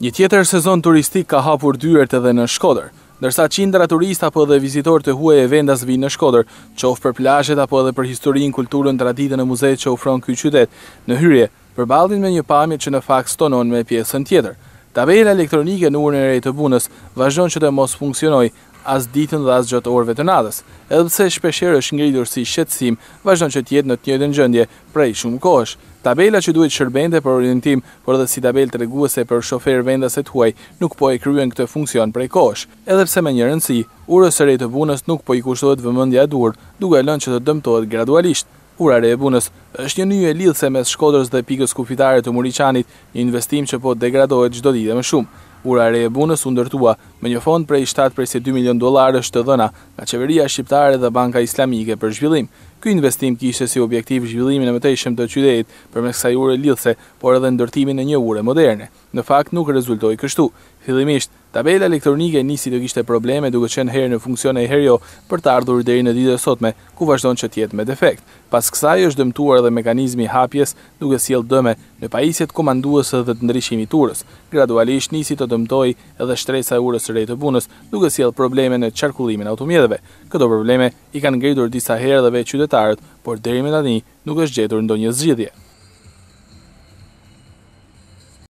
Një tjetër sezon turistik ka hapur dyert edhe në Shkodër, ndërsa qindra turista apo dhe vizitor të huaj e vendas vinë në Shkodër, qoftë për plazhet apo edhe për historinë, kulturën, traditën e muzejt që ofron ky qytet. Në hyrje, përballin me një pamje që në fakt stonon me pjesën tjetër. Tabela elektronike në urën e re të Bunës vazhdon që të mos funksionojë as ditën dhe as gjatë orëve të natës, edhe pse shpeshherë është ngritur si shqetësim, vazhdon që të jetë në të njëjtën gjendje prej shumë kohësh. Tabela që duhet shërbente për orientim, por edhe si tabelë treguese për shoferë vendaset huaj, nuk po e kryen këtë funksion prej kohësh. Edhe pse me një rëndësi, urës së re të Bunës nuk po i kushtohet vëmendja e duhur, duke lënë që të dëmtohet gradualisht. Ura e re e Bunës është një nyje lidhëse mes Shkodrës dhe pikës kufitare të Muriçanit, një investim që po degradohet çdo ditë më shumë. Ura e re e Bunës u ndërtua me një fond prej 7.2 milion dollarësh të dhëna nga qeveria shqiptare dhe Banka Islamike për zhvillim. Ky investim kishte si objektiv zhvillimin e mëtejshëm të qytetit përmes kësaj ure lidhëse, por edhe ndërtimin e një ure moderne. Në fakt nuk rezultoi kështu. Fillimisht, tabela elektronike nisi të kishte probleme duke qenë herë në funksion e herë jo për të ardhur deri në ditën e sotme, ku vazhdon që të jetë me defekt. Pas kësaj është dëmtuar edhe mekanizmi i hapjes, duke sjellë dëme në pajisjet komanduese dhe të ndryshimit të urës. Gradualisht nisi të dëmtojë edhe shtresa e urës së re të Bunës, duke sjellë probleme në qarkullimin e automjeteve. Këto probleme i kanë ngritur disa herë edhe vetë qytetarët, por deri më tani nuk është gjetur ndonjë zgjidhje.